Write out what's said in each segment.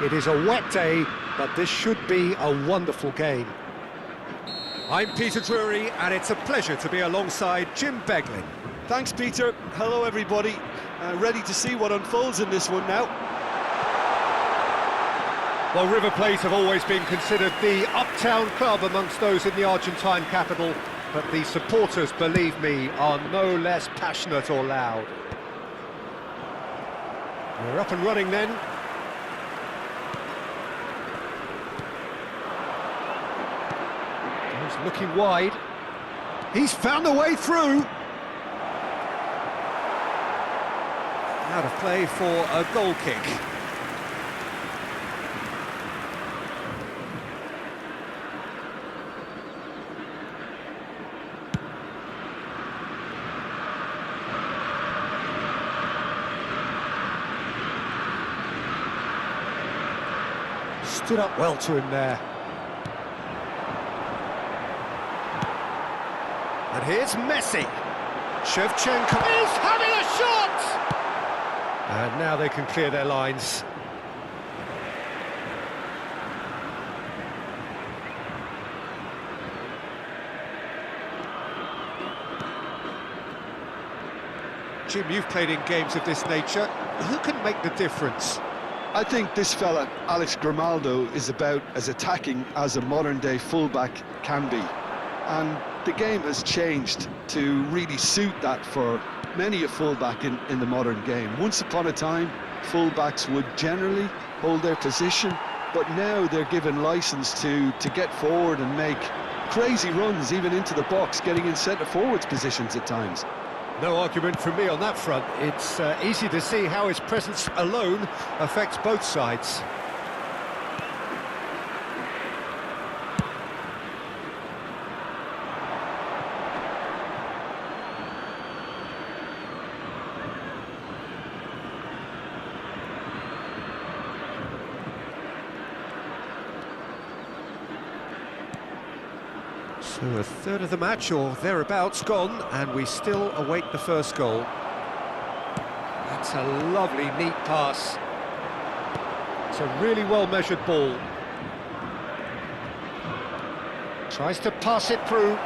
It is a wet day, but this should be a wonderful game. I'm Peter Drury, and it's a pleasure to be alongside Jim Beglin. Thanks, Peter. Hello, everybody. Ready to see what unfolds in this one now. Well, River Plate have always been considered the uptown club amongst those in the Argentine capital, but the supporters, believe me, are no less passionate or loud. We're up and running then. He's looking wide. He's found a way through. Out of play for a goal kick. Stood up well to him there. And here's Messi. Shevchenko is having a shot! And now they can clear their lines. Jim, you've played in games of this nature. Who can make the difference? I think this fella, Alex Grimaldo, is about as attacking as a modern-day fullback can be. And the game has changed to really suit that for many a fullback in the modern game. Once upon a time, fullbacks would generally hold their position, but now they're given license to get forward and make crazy runs, even into the box, getting in centre-forwards positions at times. No argument from me on that front. It's easy to see how his presence alone affects both sides. So a third of the match, or thereabouts, gone, and we still await the first goal. That's a lovely, neat pass. It's a really well-measured ball. Tries to pass it through.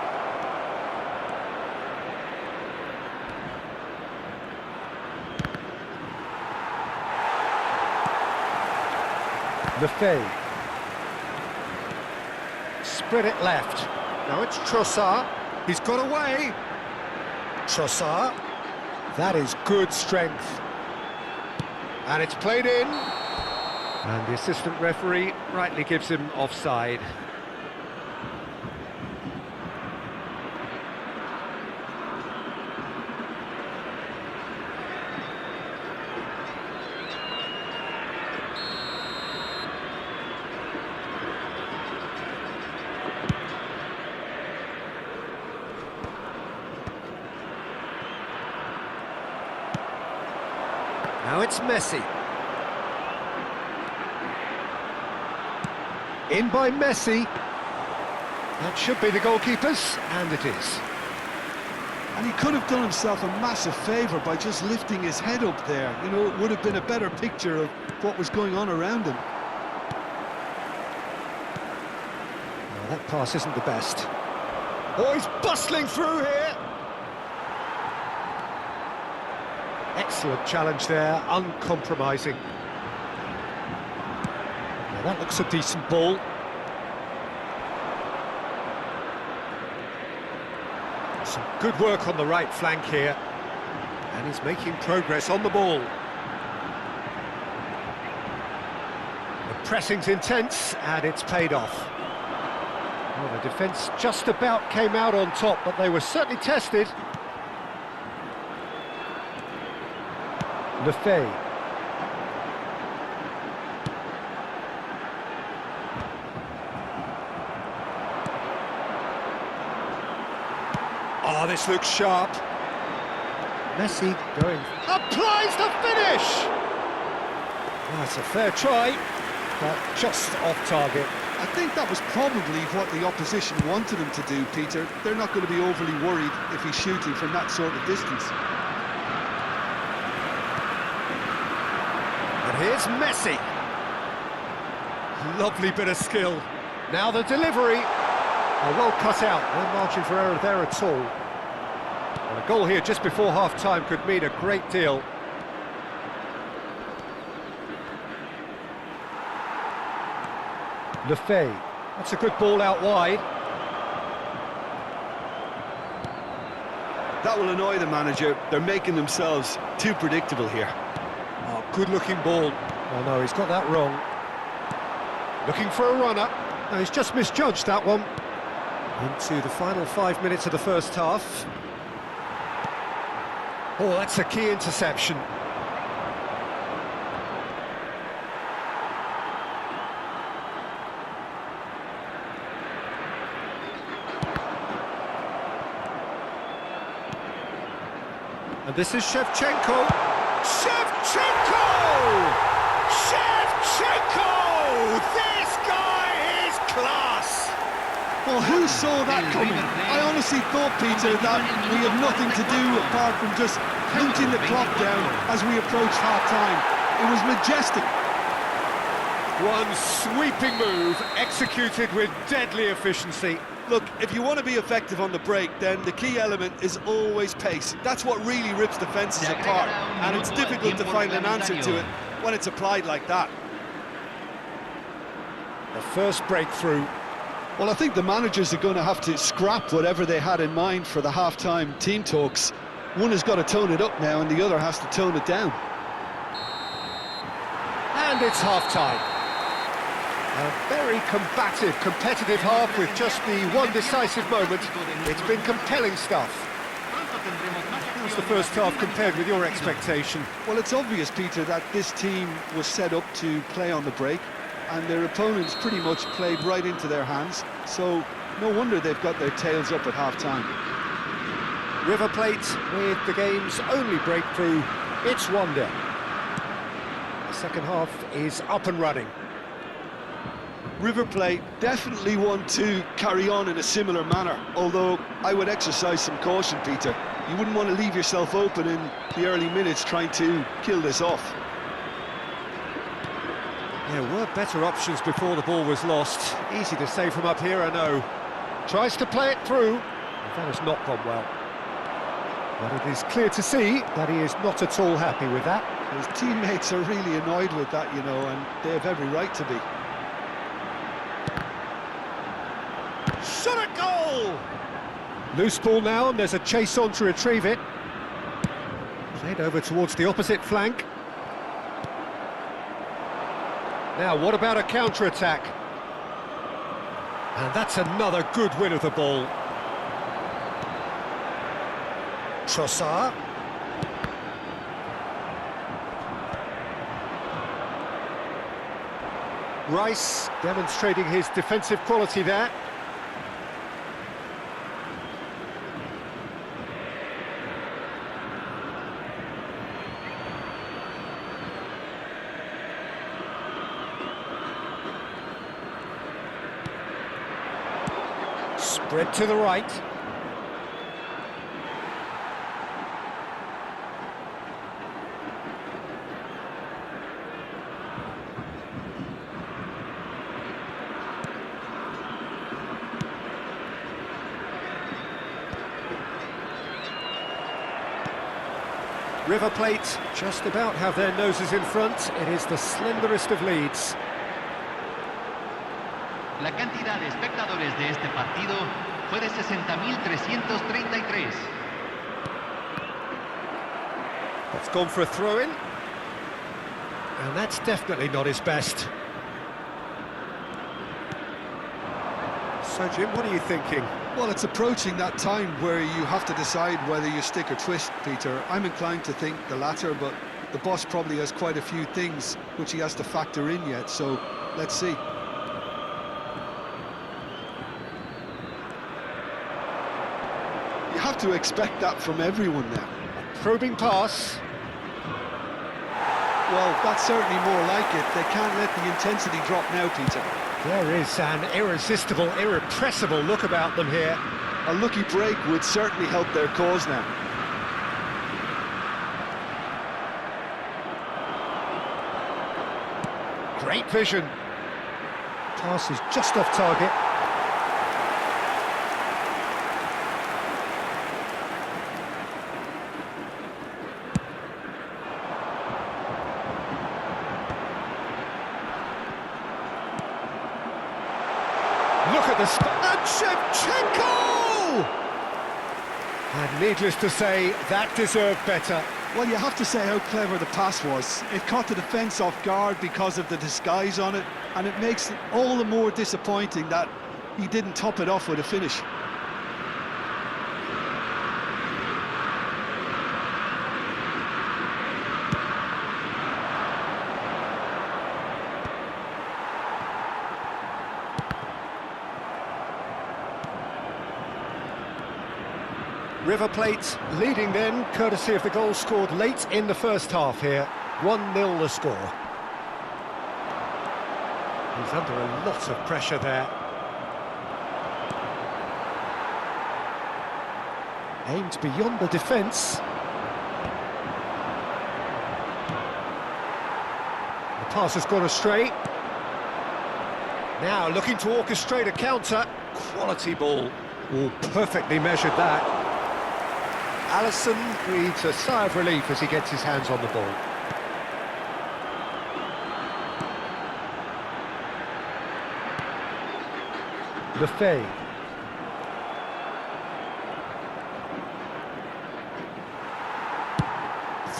Lefebvre. Spread it left. Now it's Trossard. He's got away. Trossard. That is good strength. And it's played in. And the assistant referee rightly gives him offside. Now it's Messi. In by Messi. That should be the goalkeeper's, and it is. And he could have done himself a massive favour by just lifting his head up there. You know, it would have been a better picture of what was going on around him. Well, that pass isn't the best. Oh, he's bustling through here. Excellent challenge there, uncompromising. Now that looks a decent ball. Some good work on the right flank here. And he's making progress on the ball. The pressing's intense, and it's paid off. Well, the defence just about came out on top, but they were certainly tested. Lefebvre. Oh, this looks sharp. Messi going. Applies the finish! Well, it's a fair try, but just off target. I think that was probably what the opposition wanted him to do, Peter. They're not going to be overly worried if he's shooting from that sort of distance. And here's Messi. Lovely bit of skill. Now the delivery. Oh, well cut out. No margin for error there at all. Well, a goal here just before half-time could mean a great deal. Lefebvre. That's a good ball out wide. That will annoy the manager. They're making themselves too predictable here. Oh, good-looking ball. Oh, no, he's got that wrong. Looking for a runner. No, he's just misjudged that one. Into the final 5 minutes of the first half. Oh, that's a key interception. And this is Shevchenko. Shevchenko! Shevchenko! This guy is class! Well, who saw that coming? I honestly thought, Peter, that we had nothing to do apart from just counting the clock down as we approached half-time. It was majestic. One sweeping move, executed with deadly efficiency. Look, if you want to be effective on the break, then the key element is always pace. That's what really rips defences apart, and it's difficult to find an answer to it when it's applied like that. The first breakthrough. Well, I think the managers are going to have to scrap whatever they had in mind for the half-time team talks. One has got to tone it up now, and the other has to tone it down. And it's half-time. A very combative, competitive half with just the one decisive moment. It's been compelling stuff. How's the first half compared with your expectation? Well, it's obvious, Peter, that this team was set up to play on the break, and their opponents pretty much played right into their hands, so no wonder they've got their tails up at half-time. River Plate with the game's only breakthrough. It's 1-0. The second half is up and running. River Plate definitely want to carry on in a similar manner, although I would exercise some caution, Peter. You wouldn't want to leave yourself open in the early minutes trying to kill this off. There were better options before the ball was lost. Easy to say from up here, I know. Tries to play it through. That has not gone well. But it is clear to see that he is not at all happy with that. His teammates are really annoyed with that, you know, and they have every right to be. Shot at goal! Loose ball now, and there's a chase on to retrieve it. Played over towards the opposite flank. Now, what about a counter-attack? And that's another good win of the ball. Trossard. Rice demonstrating his defensive quality there. Spread to the right. River Plate just about have their noses in front. It is the slenderest of leads. La cantidad de espectadores de este partido fue de 60.333. That's gone for a throw-in. And that's definitely not his best. So, Jim, what are you thinking? Well, it's approaching that time where you have to decide whether you stick or twist, Peter. I'm inclined to think the latter, but the boss probably has quite a few things which he has to factor in yet, so let's see. You have to expect that from everyone now. Probing pass. Well, that's certainly more like it. They can't let the intensity drop now, Peter. There is an irresistible, irrepressible look about them here. A lucky break would certainly help their cause now. Great vision. Pass is just off target. Look at the and Shevchenko! And needless to say, that deserved better. Well, you have to say how clever the pass was. It caught the defence off guard because of the disguise on it, and it makes it all the more disappointing that he didn't top it off with a finish. River Plate leading then, courtesy of the goal scored late in the first half here. 1-0 the score. He's under a lot of pressure there. Aimed beyond the defence. The pass has gone astray. Now looking to orchestrate a counter. Quality ball. Oh, perfectly measured that. Alisson breathes a sigh of relief as he gets his hands on the ball. Lefebvre.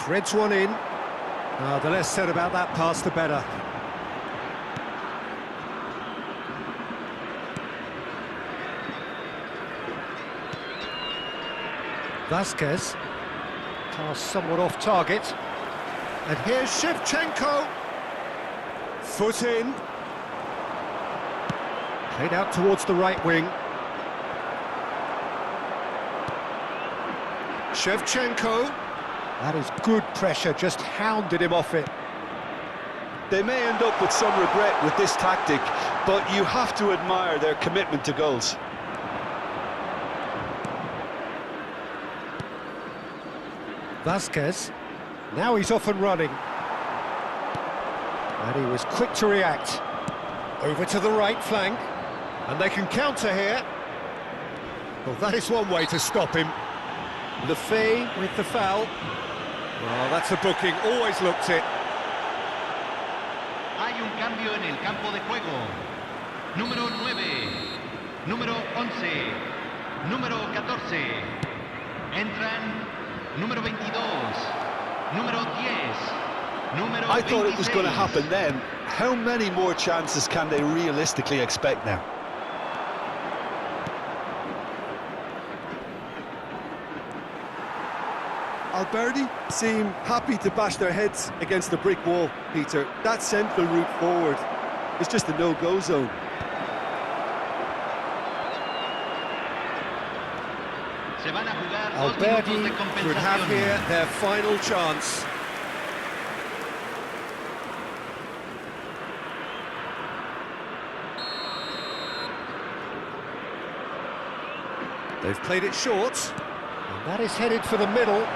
Threads one in. The less said about that pass, the better. Vasquez, pass somewhat off target, and here's Shevchenko, foot in, played out towards the right wing. Shevchenko, that is good pressure, just hounded him off it. They may end up with some regret with this tactic, but you have to admire their commitment to goals. Vasquez, now he's off and running. And he was quick to react. Over to the right flank, and they can counter here. Well, that is one way to stop him. Lefebvre with the foul. Well, that's a booking, always looked it. Hay un cambio en el campo de juego. Número 9, número 11, número 14. Entran número 22, número 10, número 26. I thought it was going to happen then. How many more chances can they realistically expect now? Alberti seem happy to bash their heads against the brick wall, Peter. That central route forward is just a no-go zone. Alberti could have here their final chance. They've played it short, and that is headed for the middle.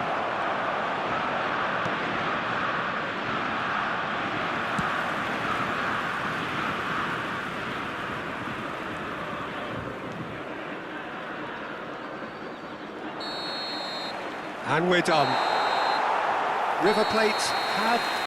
And we're done. River Plate have